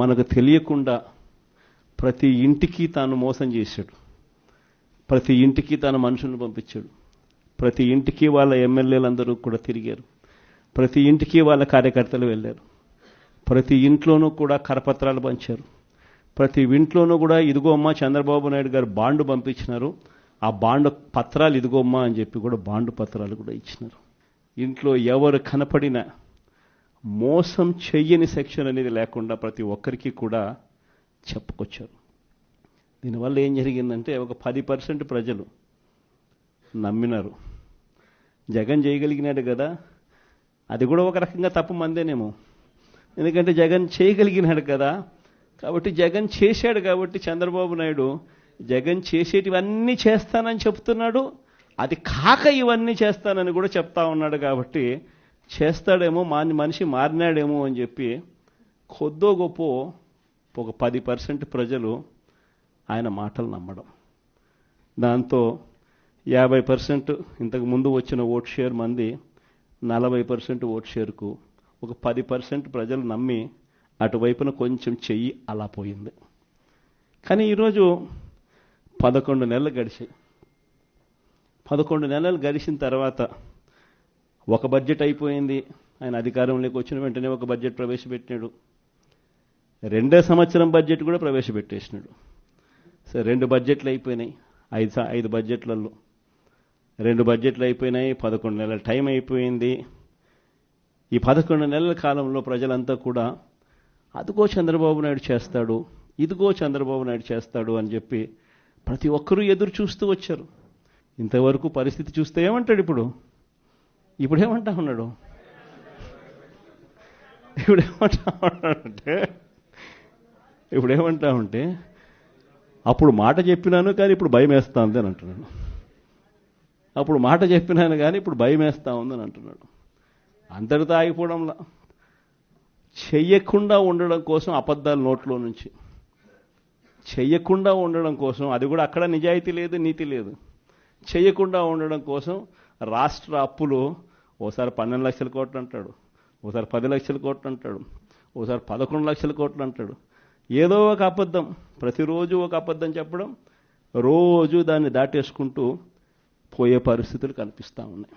మనకు తెలియకుండా ప్రతి ఇంటికి తాను మోసం చేశాడు. ప్రతి ఇంటికి తన మనుషులను పంపించాడు. ప్రతి ఇంటికి వాళ్ళ ఎమ్మెల్యేలందరూ కూడా తిరిగారు. ప్రతి ఇంటికి వాళ్ళ కార్యకర్తలు వెళ్ళారు. ప్రతి ఇంట్లోనూ కూడా కరపత్రాలు పంచారు. ప్రతి ఇంట్లోనూ కూడా ఇదిగో అమ్మా చంద్రబాబు నాయుడు గారు బాండు పంపించినారు, ఆ బాండు పత్రాలు ఇదిగోమ్మా అని చెప్పి కూడా బాండు పత్రాలు కూడా ఇచ్చినారు. ఇంట్లో ఎవరు కనపడినా మోసం చెయ్యని సెక్షన్ అనేది లేకుండా ప్రతి ఒక్కరికి కూడా చెప్పుకొచ్చారు. దీనివల్ల ఏం జరిగిందంటే ఒక 10% ప్రజలు నమ్మినారు. జగన్ చేయగలిగినాడు కదా, అది కూడా ఒక రకంగా తప్పు మందేనేమో. ఎందుకంటే జగన్ చేయగలిగినాడు కదా, కాబట్టి జగన్ చేశాడు కాబట్టి చంద్రబాబు నాయుడు జగన్ చేసేటివన్నీ చేస్తానని చెప్తున్నాడు, అది కాక ఇవన్నీ చేస్తానని కూడా చెప్తా ఉన్నాడు. కాబట్టి చేస్తాడేమో, మనిషి మారినాడేమో అని చెప్పి కొద్దో గొప్ప ఒక 10% ప్రజలు ఆయన మాటలు నమ్మడం. దాంతో 50% ఇంతకు ముందు వచ్చిన ఓట్ షేర్ మంది 40% ఓట్ షేర్కు ఒక 10% ప్రజలు నమ్మి అటువైపున కొంచెం చెయ్యి అలా పోయింది. కానీ ఈరోజు 11 నెలలు గడిచాయి. 11 నెలలు గడిచిన తర్వాత ఒక బడ్జెట్ అయిపోయింది. ఆయన అధికారంలోకి వచ్చిన వెంటనే ఒక బడ్జెట్ ప్రవేశపెట్టినాడు. 2వ సంవత్సరం బడ్జెట్ కూడా ప్రవేశపెట్టేసినాడు. సరే 2 బడ్జెట్లు అయిపోయినాయి. 5 బడ్జెట్లలో 2 బడ్జెట్లు అయిపోయినాయి. 11 నెలల టైం అయిపోయింది. ఈ 11 నెలల కాలంలో ప్రజలంతా కూడా అదిగో చంద్రబాబు నాయుడు చేస్తాడు, ఇదిగో చంద్రబాబు నాయుడు చేస్తాడు అని చెప్పి ప్రతి ఒక్కరూ ఎదురు చూస్తూ వచ్చారు. ఇంతవరకు పరిస్థితి చూస్తే ఏమంటాడు ఇప్పుడు ఏమంటా ఉన్నాడు? ఇప్పుడేమంటా ఉంటే అప్పుడు మాట చెప్పినాను కానీ ఇప్పుడు భయం వేస్తా ఉంది అని అంటున్నాడు. అప్పుడు మాట చెప్పినాను కానీ ఇప్పుడు భయం వేస్తా ఉందని అంటున్నాడు. అందరితో ఆగిపోవడంలా చెయ్యకుండా ఉండడం కోసం అబద్ధాలు నోట్లో నుంచి చెయ్యకుండా ఉండడం కోసం, అది కూడా అక్కడ నిజాయితీ లేదు, నీతి లేదు. చెయ్యకుండా ఉండడం కోసం రాష్ట్ర అప్పులు ఓసారి 12 లక్షల కోట్లు అంటాడు, ఓసారి 10 లక్షల కోట్లు అంటాడు, ఓసారి 11 లక్షల కోట్లు అంటాడు. ఏదో ఒక అబద్ధం, ప్రతిరోజు ఒక అబద్ధం చెప్పడం, రోజు దాన్ని దాటేసుకుంటూ పోయే పరిస్థితులు కనిపిస్తూ ఉన్నాయి.